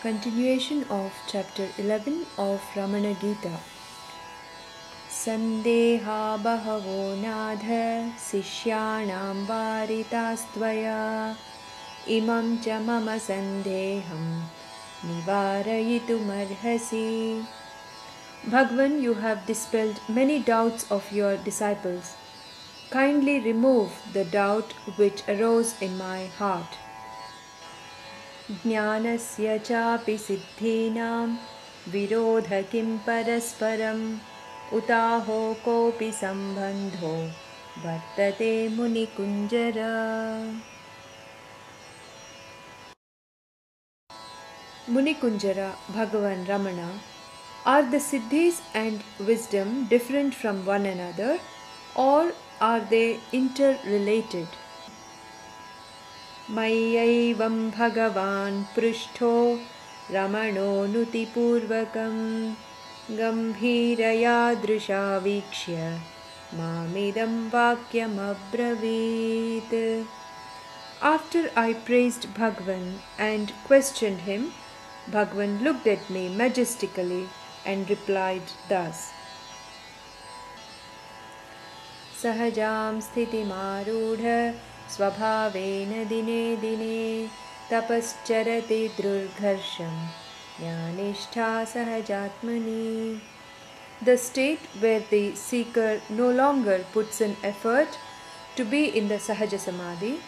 Continuation of chapter 11 of Ramana Gita. Sandeha bahavo nadha sisyanam varitastvaya imam cha mama sandeham nivarayitumarhasi. Bhagavan, you have dispelled many doubts of your disciples. Kindly remove the doubt which arose in my heart. Jnanasya chapi siddhinam virodha kim parasparam utaho kopi sambandho vartate munikunjara. Munikunjara, Bhagavan Ramana, are the siddhis and wisdom different from one another, or are they interrelated? Mayaivam Bhagavan Prishto Ramano Nutipurvakam Gambhiraya Drusha Vikshya Mamidam Vakyam Abravit. After I praised Bhagavan and questioned him, Bhagavan looked at me majestically and replied thus: Sahajam sthitimarudha स्वभावेन दिने दिने तपश्चरति दुर्घर्षं ज्ञानिष्ठा सहजात्मनि. The state where the seeker no longer puts in effort to be in the Sahaja Samadhi,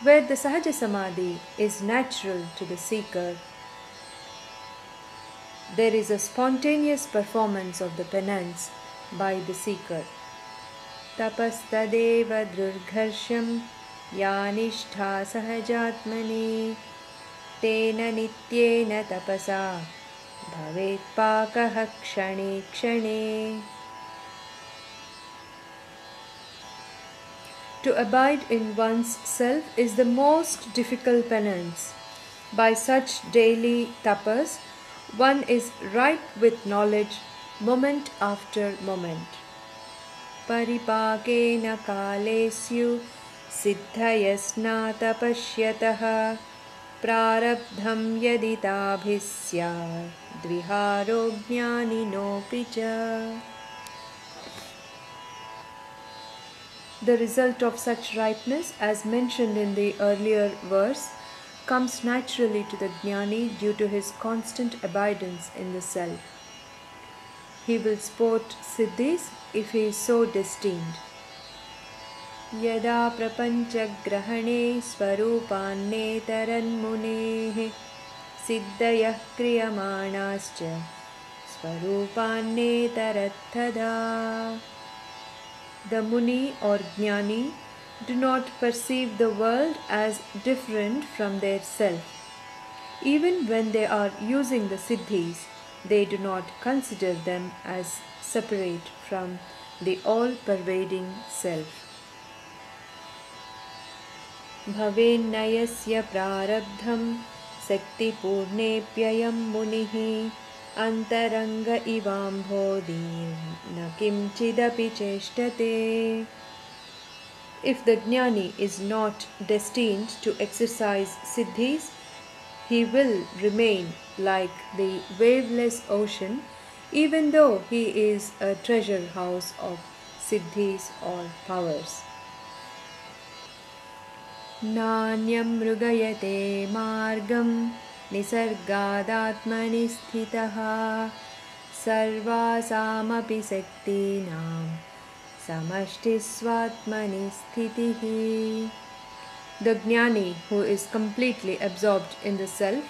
where the Sahaja Samadhi is natural to the seeker, there is a spontaneous performance of the penance by the seeker. Tapastadeva drurgharsham Yanishta sahajatmani tena nityena tapasa bhavet pakah kshane kshane. To abide in one's self is the most difficult penance. By such daily tapas, one is ripe with knowledge moment after moment. Paripakena kalesyu siddhayasnata pashyatah prarabdham yaditabhisya dviharo jnanino picha. The result of such ripeness, as mentioned in the earlier verse, comes naturally to the jnani due to his constant abidance in the self. He will sport siddhis if he is so destined. Yada prapancha grahane swarupanne taranmunehe siddhayah kriyamanascha swarupanne tarathada. The Muni or Jnani do not perceive the world as different from their self. Even when they are using the siddhis, they do not consider them as separate from the all-pervading self. Bhavennayasya prarabdham sakti purnepyayam munihi antaranga ivam bodhi na kimchidapi cheshtate. If the jnani is not destined to exercise siddhis, he will remain like the waveless ocean, even though he is a treasure house of siddhis or powers. Nanyam mrugayate margam nisargadatmani sthitaha sarvasamapi saktinam samashtisvatmani sthitihi. The jnani who is completely absorbed in the self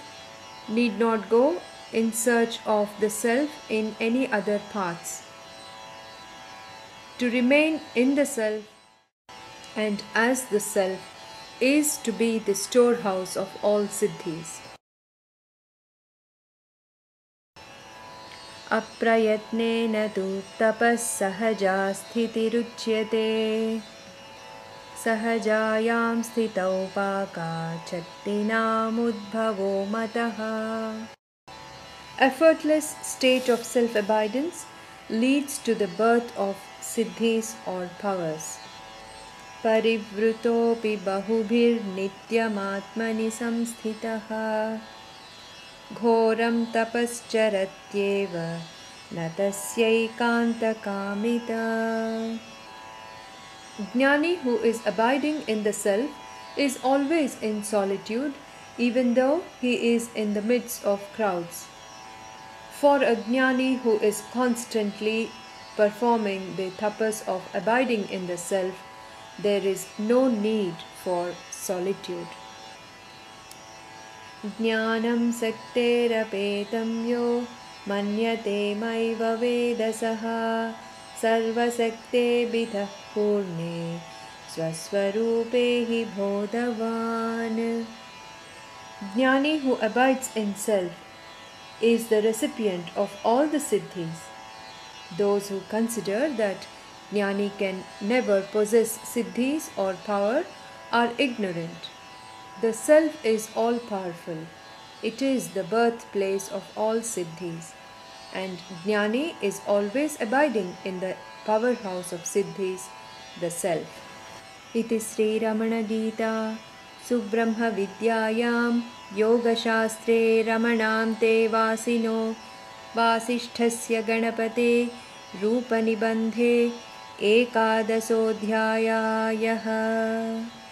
need not go in search of the self in any other paths. To remain in the self and as the self is to be the storehouse of all siddhis. Aprayatnena tu tapas sahaja sthitiruchyate sahajayam sthitau paka chattinam udbhavo mataha. Effortless state of self-abidance leads to the birth of siddhis or powers. Parivrutopi bahubhir nityamatmani samsthitah घोरं तपश्चरत्येव न तस्यैकान्तकामिता. Jnani who is abiding in the self is always in solitude, even though he is in the midst of crowds. For a Jnani who is constantly performing the tapas of abiding in the self, there is no need for solitude. Jnanam sakterapētam yo manyate maiva vedasaha sarvasakte purne swaswarupe hi bodhavan. Jnani who abides in self is the recipient of all the siddhis. Those who consider that Jnani can never possess siddhis or power are ignorant. The self is all powerful. It is the birthplace of all siddhis, and Jnani is always abiding in the powerhouse of siddhis, the self. Iti Sri Ramana Gita Subrahma Vidyayam Yogashastre Ramanam Te Vasino Vasishthasya Ganapate Rupanibandhe Ekadasodhyayah.